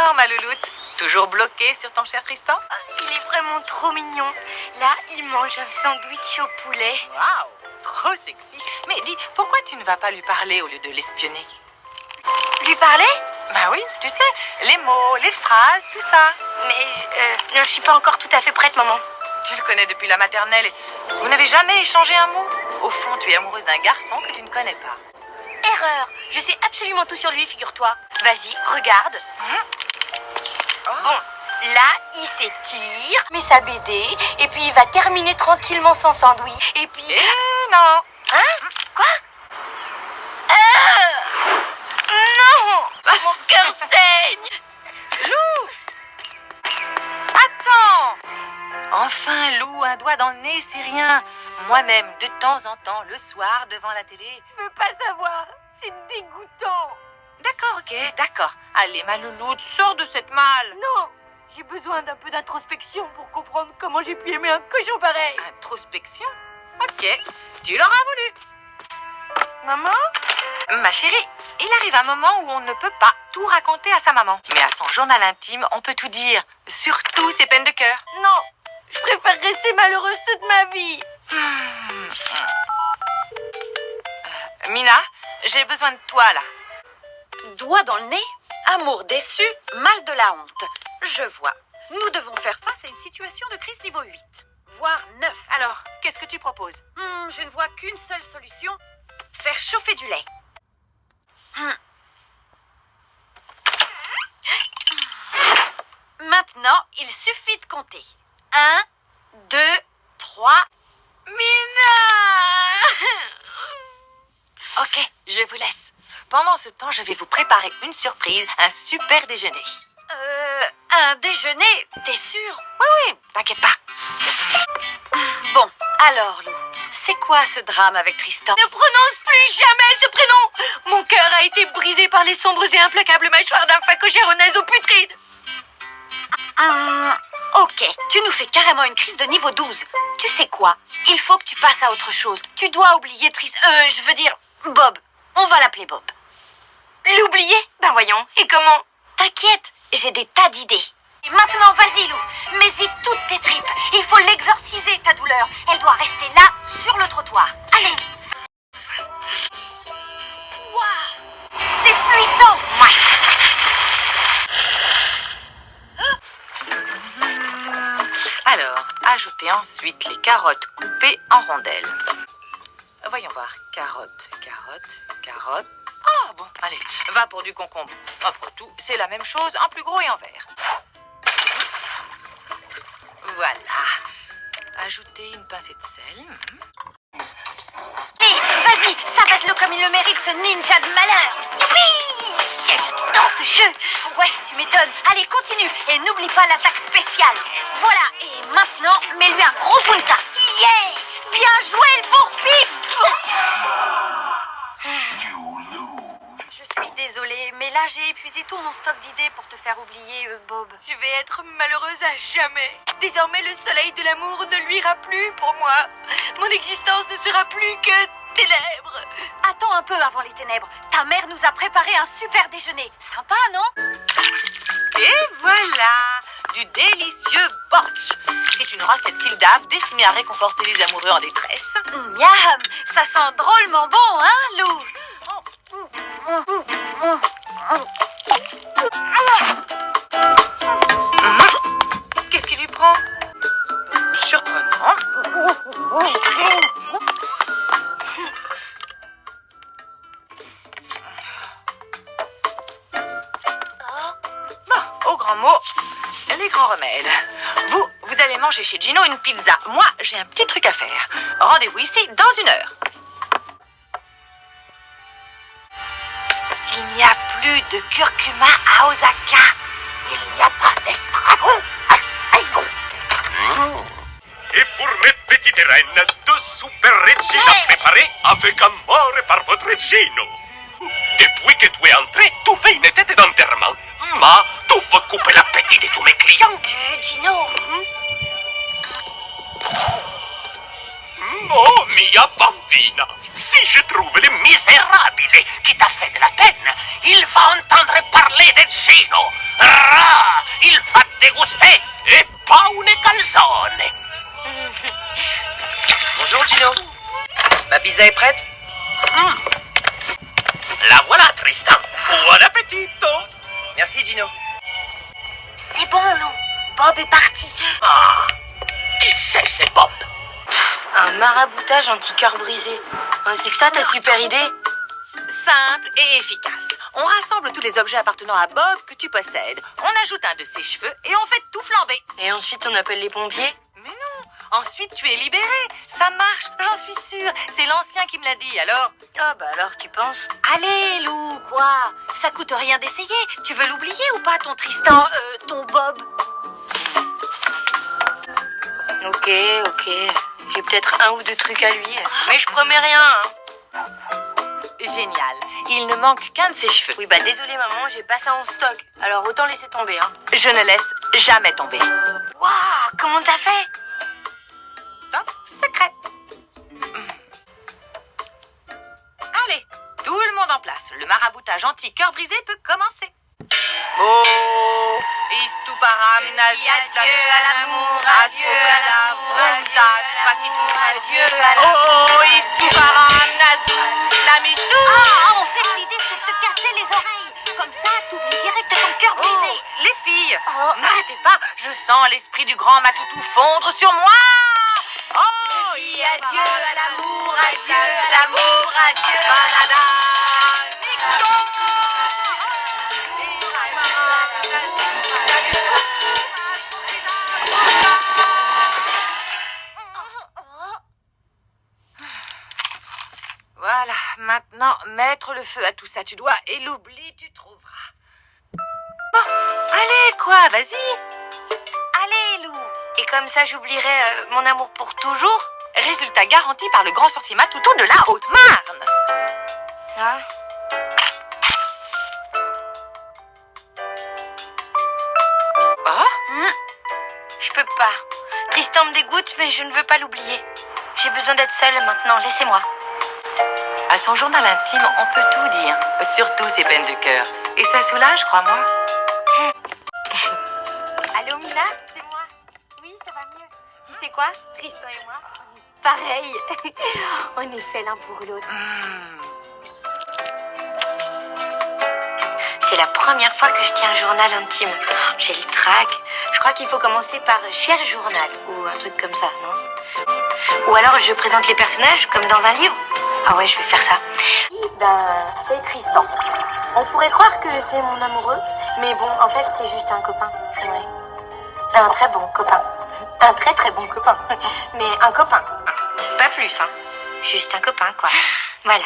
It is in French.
Alors, ma louloute, toujours bloquée sur ton cher Tristan? Il est vraiment trop mignon. Là, il mange un sandwich au poulet. Waouh, trop sexy. Mais dis, pourquoi tu ne vas pas lui parler au lieu de l'espionner? Lui parler? Bah oui, tu sais, les mots, les phrases, tout ça. Mais non, je suis pas encore tout à fait prête, maman. Tu le connais depuis la maternelle et vous n'avez jamais échangé un mot. Au fond, tu es amoureuse d'un garçon que tu ne connais pas. Erreur. Je sais absolument tout sur lui, figure-toi. Vas-y, regarde. Oh. Bon, là, il s'étire, met sa BD, et puis il va terminer tranquillement son sandwich. Et puis... Eh non. Hein? Quoi? Non! Mon cœur saigne! Lou! Attends! Enfin, Lou, un doigt dans le nez, c'est rien. Moi-même, de temps en temps, le soir, devant la télé. Je veux pas savoir. C'est dégoûtant. D'accord, ok, d'accord. Allez, ma louloute, sors de cette malle. Non! J'ai besoin d'un peu d'introspection pour comprendre comment j'ai pu aimer un cochon pareil. Introspection? Ok, tu l'auras voulu. Maman? Ma chérie, il arrive un moment où on ne peut pas tout raconter à sa maman. Mais à son journal intime, on peut tout dire. Surtout ses peines de cœur. Non! Je préfère rester malheureuse toute ma vie. Mina, j'ai besoin de toi, là. Doigt dans le nez, amour déçu, mal de la honte. Je vois. Nous devons faire face à une situation de crise niveau 8, voire 9. Alors, qu'est-ce que tu proposes? Je ne vois qu'une seule solution. Faire chauffer du lait. Maintenant, il suffit de compter. 1, 2, 3. Mina! Ok, je vous laisse. Pendant ce temps, je vais vous préparer une surprise, un super déjeuner. Un déjeuner, t'es sûr? Oui, t'inquiète pas. Bon, alors Lou, c'est quoi ce drame avec Tristan? Ne prononce plus jamais ce prénom! Mon cœur a été brisé par les sombres et implacables mâchoires d'un phacochère au naseau putride. Ok, tu nous fais carrément une crise de niveau 12. Tu sais quoi? Il faut que tu passes à autre chose. Tu dois oublier je veux dire, Bob. On va l'appeler Bob. L'oublier? Ben voyons, et comment? T'inquiète, j'ai des tas d'idées. Et maintenant, vas-y Lou, mets-y toutes tes tripes. Il faut l'exorciser, ta douleur. Elle doit rester là, sur le trottoir. Allez. Waouh, c'est puissant. Alors, ajoutez ensuite les carottes coupées en rondelles. Voyons voir. Carottes, carottes, carottes. Oh, bon, allez, va pour du concombre. Après tout, c'est la même chose, en plus gros et en vert. Voilà. Ajoutez une pincée de sel. Hé, vas-y, savate-le comme il le mérite, ce ninja de malheur. Oui, j'adore ce jeu. Ouais, tu m'étonnes. Allez, continue et n'oublie pas l'attaque spéciale. Voilà, et maintenant, mets-lui un gros punta. Yeah, bien joué le bourre-pif. Je suis désolée, mais là, j'ai épuisé tout mon stock d'idées pour te faire oublier, Bob. Je vais être malheureuse à jamais. Désormais, le soleil de l'amour ne luira plus pour moi. Mon existence ne sera plus que ténèbres. Attends un peu avant les ténèbres. Ta mère nous a préparé un super déjeuner. Sympa, non? Et voilà, du délicieux bortsch. C'est une recette sildave destinée à réconforter les amoureux en détresse. Miam, ça sent drôlement bon, hein, Lou? Qu'est-ce qui lui prend? Surprenant. Bon, au grand mot, les grands remèdes. Vous allez manger chez Gino une pizza. Moi, j'ai un petit truc à faire. Rendez-vous ici dans 1 heure. Il n'y a plus de curcuma à Osaka. Il n'y a pas d'estragon à Saigon. Et pour mes petites reines, 2 super regina préparées avec amour par votre Gino. Depuis que tu es entré, tu fais une tête d'enterrement. Ma, tu veux couper l'appétit de tous mes clients. Gino. Oh, mia bambina, si je trouve le misérable qui t'a fait de la peine, il va entendre parler de Gino. Rah, il va te déguster et pas une calzone. Bonjour Gino. Ma pizza est prête? La voilà, Tristan. Buon appetito. Merci Gino. C'est bon, Lou. Bob est parti. Ah, qui c'est Bob? Un maraboutage anti-cœur brisé. C'est ça ta super idée? Simple et efficace. On rassemble tous les objets appartenant à Bob que tu possèdes. On ajoute un de ses cheveux et on fait tout flamber. Et ensuite on appelle les pompiers? Mais non, ensuite tu es libéré. Ça marche, j'en suis sûre. C'est l'ancien qui me l'a dit, alors. Ah bah alors tu penses? Allez, Lou, quoi? Ça coûte rien d'essayer. Tu veux l'oublier ou pas, ton Tristan, ton Bob? Ok. J'ai peut-être un ou deux trucs à lui. Mais je promets rien. Hein. Génial. Il ne manque qu'un de ses cheveux. Oui bah désolé maman, j'ai pas ça en stock. Alors autant laisser tomber. Hein. Je ne laisse jamais tomber. Waouh, comment t'as fait? Top secret. Allez, tout le monde en place. Le maraboutage anti-cœur brisé peut commencer. Oh. Istuparam Adieu à l'amour, adieu à l'amour, adieu à l'amour. Oh, Istuparam Nazu, la mistou. Ah, en fait, l'idée, c'est de te casser les oreilles. Comme ça, t'oublies direct ton cœur Oh, brisé. les filles, Oh. n'arrêtez pas, je sens l'esprit du grand Matoutou fondre sur moi. Oh, Dis adieu à l'amour, adieu à l'amour, adieu à Balada, Voilà, maintenant, mettre le feu à tout ça, tu dois, et l'oubli, tu trouveras. Bon, allez, quoi, vas-y. Allez, Lou. Et comme ça j'oublierai mon amour pour toujours? Résultat garanti par le grand sorcier Matoutou de la Haute-Marne. Hein? Oh, Je peux pas. Tristan me dégoûte, mais je ne veux pas l'oublier. J'ai besoin d'être seule maintenant, laissez-moi. à son journal intime, on peut tout dire, surtout ses peines de cœur. Et ça soulage, crois-moi. Allô Mina, c'est moi. Oui, ça va mieux. Tu sais quoi? Tristan et moi, pareil. On est fait l'un pour l'autre. C'est la première fois que je tiens un journal intime. J'ai le trac. Je crois qu'il faut commencer par Cher Journal ou un truc comme ça, non? Ou alors je présente les personnages comme dans un livre. Ah ouais, je vais faire ça. Ben, c'est Tristan. On pourrait croire que c'est mon amoureux, mais bon, en fait, c'est juste un copain. Ouais. Un très bon copain. Un très très bon copain. Mais un copain. Pas plus, hein. Juste un copain, quoi. Voilà.